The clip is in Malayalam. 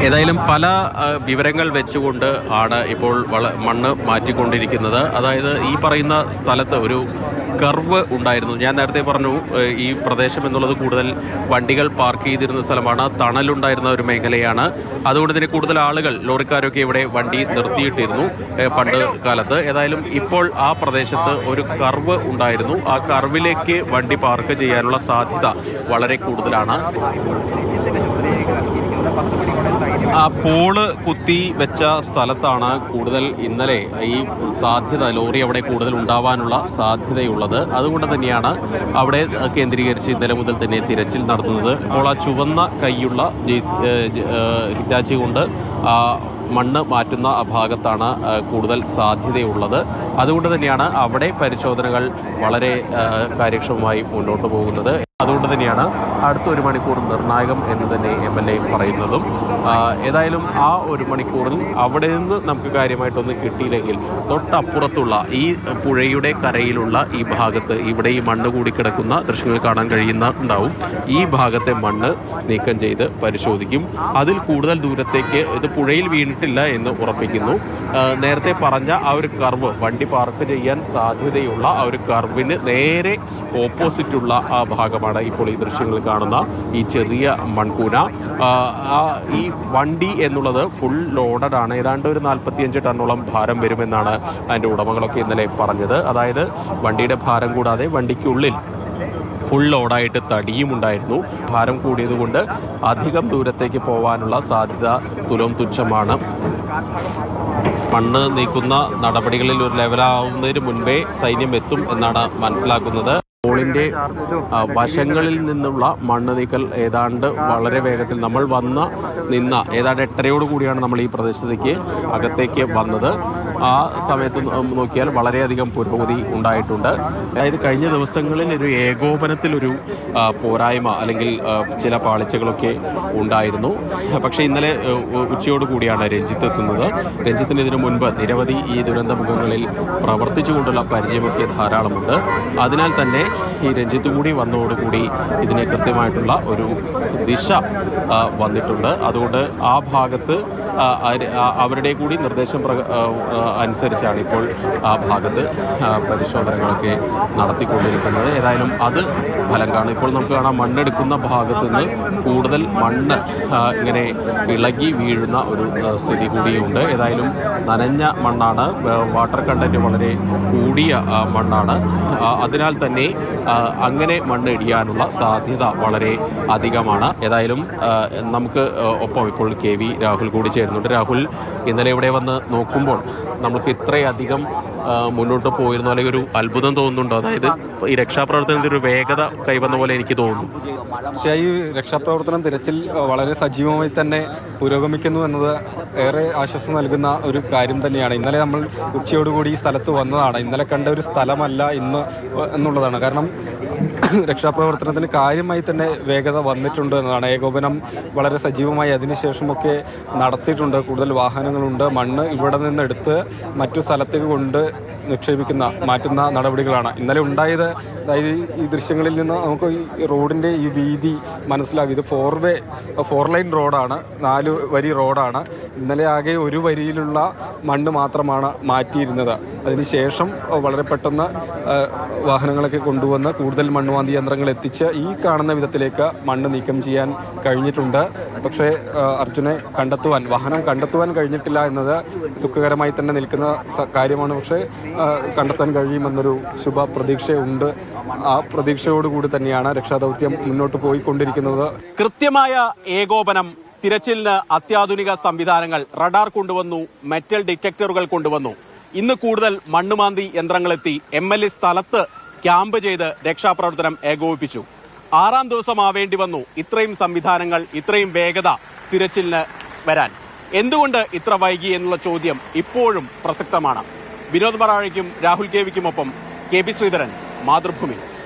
ഏതായാലും പല വിവരങ്ങൾ വെച്ചുകൊണ്ട് ആണ് ഇപ്പോൾ മണ്ണ് മാറ്റിക്കൊണ്ടിരിക്കുന്നത്. അതായത് ഈ പറയുന്ന സ്ഥലത്ത് ഒരു കർവ് ഉണ്ടായിരുന്നു. ഞാൻ നേരത്തെ പറഞ്ഞു, ഈ പ്രദേശം എന്നുള്ളത് കൂടുതൽ വണ്ടികൾ പാർക്ക് ചെയ്തിരുന്ന സ്ഥലമാണ്, തണലുണ്ടായിരുന്ന ഒരു മേഖലയാണ്. അതുകൊണ്ട് തന്നെ കൂടുതൽ ആളുകൾ, ലോറിക്കാരൊക്കെ ഇവിടെ വണ്ടി നിർത്തിയിട്ടിരുന്നു പണ്ട് കാലത്ത്. ഏതായാലും ഇപ്പോൾ ആ പ്രദേശത്ത് ഒരു കർവ് ഉണ്ടായിരുന്നു. ആ കർവിലേക്ക് വണ്ടി പാർക്ക് ചെയ്യാനുള്ള സാധ്യത വളരെ കൂടുതലാണ്. ആ പോള് കുത്തി വെച്ച സ്ഥലത്താണ് കൂടുതൽ ഇന്നലെ ഈ സാധ്യത, ലോറി അവിടെ കൂടുതൽ ഉണ്ടാവാനുള്ള സാധ്യതയുള്ളത്. അതുകൊണ്ട് തന്നെയാണ് അവിടെ കേന്ദ്രീകരിച്ച് ഇന്നലെ മുതൽ തന്നെ തിരച്ചിൽ നടത്തുന്നത്. അപ്പോൾ ആ ചുവന്ന കൈയുള്ള ഹിറ്റാച്ചി കൊണ്ട് മണ്ണ് മാറ്റുന്ന ഭാഗത്താണ് കൂടുതൽ സാധ്യതയുള്ളത്. അതുകൊണ്ട് തന്നെയാണ് അവിടെ പരിശോധനകൾ വളരെ കാര്യക്ഷമമായി മുന്നോട്ട് പോകുന്നത്. അതുകൊണ്ട് തന്നെയാണ് അടുത്ത 1 മണിക്കൂർ നിർണായകം എന്ന് തന്നെ MLA പറയുന്നതും. ഏതായാലും ആ 1 മണിക്കൂറിൽ അവിടെ നിന്ന് നമുക്ക് കാര്യമായിട്ടൊന്നും കിട്ടിയില്ലെങ്കിൽ തൊട്ടപ്പുറത്തുള്ള ഈ പുഴയുടെ കരയിലുള്ള ഈ ഭാഗത്ത്, ഇവിടെ ഈ മണ്ണ് കൂടി കിടക്കുന്ന ദൃശ്യങ്ങൾ കാണാൻ കഴിയുന്നുണ്ടാവും. ഈ ഭാഗത്തെ മണ്ണ് നീക്കം ചെയ്ത് പരിശോധിക്കും. അതിൽ കൂടുതൽ ദൂരത്തേക്ക് ഇത് പുഴയിൽ വീണിട്ടില്ല എന്ന് ഉറപ്പിക്കുന്നു. നേരത്തെ പറഞ്ഞ ആ ഒരു കർവ്, വണ്ടി പാർക്ക് ചെയ്യാൻ സാധ്യതയുള്ള ആ ഒരു കർവിന് നേരെ ഓപ്പോസിറ്റുള്ള ആ ഭാഗമാണ് ഇപ്പോൾ ഈ ദൃശ്യങ്ങൾ കാണുന്ന ഈ ചെറിയ മൺകൂന. ഈ വണ്ടി എന്നുള്ളത് ഫുൾ ലോഡഡ് ആണ്. ഏതാണ്ട് ഒരു 45 ടണ്ണോളം ഭാരം വരുമെന്നാണ് അതിൻ്റെ ഉടമകളൊക്കെ ഇന്നലെ പറഞ്ഞത്. അതായത് വണ്ടിയുടെ ഭാരം കൂടാതെ വണ്ടിക്കുള്ളിൽ ഫുൾ ലോഡായിട്ട് തടിയും ഉണ്ടായിരുന്നു. ഭാരം കൂടിയതുകൊണ്ട് അധികം ദൂരത്തേക്ക് പോകാനുള്ള സാധ്യത തുച്ഛമാണ്. മണ്ണ് നീക്കുന്ന നടപടികളിൽ ഒരു ലെവലാവുന്നതിന് മുൻപേ സൈന്യം എത്തും എന്നാണ് മനസ്സിലാക്കുന്നത്. പോളിൻ്റെ വശങ്ങളിൽ നിന്നുള്ള മണ്ണ് നീക്കൽ ഏതാണ്ട് വളരെ വേഗത്തിൽ, നമ്മൾ നിന്ന ഏതാണ്ട് 8:30 കൂടിയാണ് നമ്മൾ ഈ പ്രദേശത്തേക്ക് അകത്തേക്ക് വന്നത്. ആ സമയത്ത് നോക്കിയാൽ വളരെയധികം പുരോഗതി ഉണ്ടായിട്ടുണ്ട്. അതായത് കഴിഞ്ഞ ദിവസങ്ങളിൽ ഒരു ഏകോപനത്തിലൊരു പോരായ്മ അല്ലെങ്കിൽ ചില പാളിച്ചകളൊക്കെ ഉണ്ടായിരുന്നു. പക്ഷേ ഇന്നലെ ഉച്ചയോട് കൂടിയാണ് രഞ്ജിത്ത് എത്തുന്നത്. രഞ്ജിത്തിന് ഇതിനു മുൻപ് നിരവധി ഈ ദുരന്തമുഖങ്ങളിൽ പ്രവർത്തിച്ചുകൊണ്ടുള്ള പരിചയമൊക്കെ ധാരാളമുണ്ട്. അതിനാൽ തന്നെ ഈ രഞ്ജിത്ത് കൂടി വന്നതോടുകൂടി ഇതിന് കൃത്യമായിട്ടുള്ള ഒരു ദിശ വന്നിട്ടുണ്ട്. അതുകൊണ്ട് ആ ഭാഗത്ത് അവരുടെ കൂടി നിർദ്ദേശം അനുസരിച്ചാണ് ഇപ്പോൾ ആ ഭാഗത്ത് പരിശോധനകളൊക്കെ നടത്തിക്കൊണ്ടിരിക്കുന്നത്. ഏതായാലും അത് ഫലം കാണും. ഇപ്പോൾ നമുക്ക് കാണാം, മണ്ണെടുക്കുന്ന ഭാഗത്ത് നിന്ന് കൂടുതൽ മണ്ണ് ഇങ്ങനെ ഇളകി വീഴുന്ന ഒരു സ്ഥിതി കൂടിയുണ്ട്. ഏതായാലും നനഞ്ഞ മണ്ണാണ്, വാട്ടർ കണ്ടന്റ് വളരെ കൂടിയ മണ്ണാണ്. അതിനാൽ തന്നെ അങ്ങനെ മണ്ണ് ഇടിയാനുള്ള സാധ്യത വളരെ അധികമാണ്. ഏതായാലും നമുക്ക് ഒപ്പം ഇപ്പോൾ KV രാഹുൽ കൂടി ചേരുന്നുണ്ട്. രാഹുൽ, ഇന്നലെ ഇവിടെ വന്ന് നോക്കുമ്പോൾ നമുക്ക് ഇത്രയധികം മുന്നോട്ട് പോയിരുന്നു, അല്ലെങ്കിൽ ഒരു അത്ഭുതം തോന്നുന്നുണ്ടോ? അതായത് ഈ രക്ഷാപ്രവർത്തനത്തിൽ ഒരു വേഗത കൈവന്ന പോലെ എനിക്ക് തോന്നുന്നു. പക്ഷേ ഈ രക്ഷാപ്രവർത്തനം, തിരച്ചിൽ വളരെ സജീവമായി തന്നെ പുരോഗമിക്കുന്നു എന്നത് ഏറെ ആശ്വാസം നൽകുന്ന ഒരു കാര്യം തന്നെയാണ്. ഇന്നലെ നമ്മൾ ഉച്ചയോടുകൂടി ഈ സ്ഥലത്ത് വന്നതാണ്. ഇന്നലെ കണ്ട ഒരു സ്ഥലമല്ല ഇന്ന് എന്നുള്ളതാണ്. കാരണം രക്ഷാപ്രവർത്തനത്തിന് കാര്യമായി തന്നെ വേഗത വന്നിട്ടുണ്ട് എന്നതാണ്. ഏകോപനം വളരെ സജീവമായി അതിനുശേഷമൊക്കെ നടത്തിയിട്ടുണ്ട്. കൂടുതൽ വാഹനങ്ങളുണ്ട്. മണ്ണ് ഇവിടെ നിന്നെടുത്ത് മറ്റു സ്ഥലത്തേക്ക് മാറ്റുന്ന നടപടികളാണ് ഇന്നലെ ഉണ്ടായത്. അതായത് ഈ ദൃശ്യങ്ങളിൽ നിന്ന് നമുക്ക് ഈ റോഡിൻ്റെ ഈ വീതി മനസ്സിലാകും. ഇത് 4 ലൈൻ റോഡാണ്, 4 വരി റോഡാണ്. ഇന്നലെ ആകെ 1 വരിയിലുള്ള മണ്ണ് മാത്രമാണ് മാറ്റിയിരുന്നത്. അതിനുശേഷം വളരെ പെട്ടെന്ന് വാഹനങ്ങളൊക്കെ കൊണ്ടുവന്ന് കൂടുതൽ മണ്ണുമാന്തി യന്ത്രങ്ങൾ എത്തിച്ച് ഈ കാണുന്ന വിധത്തിലേക്ക് മണ്ണ് നീക്കം ചെയ്യാൻ കഴിഞ്ഞിട്ടുണ്ട്. പക്ഷേ വാഹനം കണ്ടെത്തുവാൻ കഴിഞ്ഞിട്ടില്ല എന്നത് ദുഃഖകരമായി തന്നെ നിൽക്കുന്ന കാര്യമാണ്. പക്ഷേ കണ്ടെത്താൻ കഴിയുമെന്നൊരു ശുഭ പ്രതീക്ഷയുണ്ട്. ആ പ്രതീക്ഷയോടുകൂടി തന്നെയാണ് രക്ഷാദൗത്യം മുന്നോട്ട് പോയിക്കൊണ്ടിരിക്കുന്നത്. കൃത്യമായ ഏകോപനം, തിരച്ചിലിന് അത്യാധുനിക സംവിധാനങ്ങൾ, റഡാർ കൊണ്ടുവന്നു, മെറ്റൽ ഡിറ്റക്ടറുകൾ കൊണ്ടുവന്നു. ഇന്ന് കൂടുതൽ മണ്ണുമാന്തി യന്ത്രങ്ങളെത്തി. MLA സ്ഥലത്ത് ക്യാമ്പ് ചെയ്ത് രക്ഷാപ്രവർത്തനം ഏകോപിപ്പിച്ചു. 6ാം ദിവസം ആവേണ്ടി വന്നു ഇത്രയും സംവിധാനങ്ങൾ, ഇത്രയും വേഗത തിരച്ചിലിന് വരാൻ. എന്തുകൊണ്ട് ഇത്ര വൈകി എന്നുള്ള ചോദ്യം ഇപ്പോഴും പ്രസക്തമാണ്. വിനോദ് മറാഴയ്ക്കും രാഹുൽ KVക്കുമൊപ്പം KP ശ്രീധരൻ, മാതൃഭൂമി ന്യൂസ്.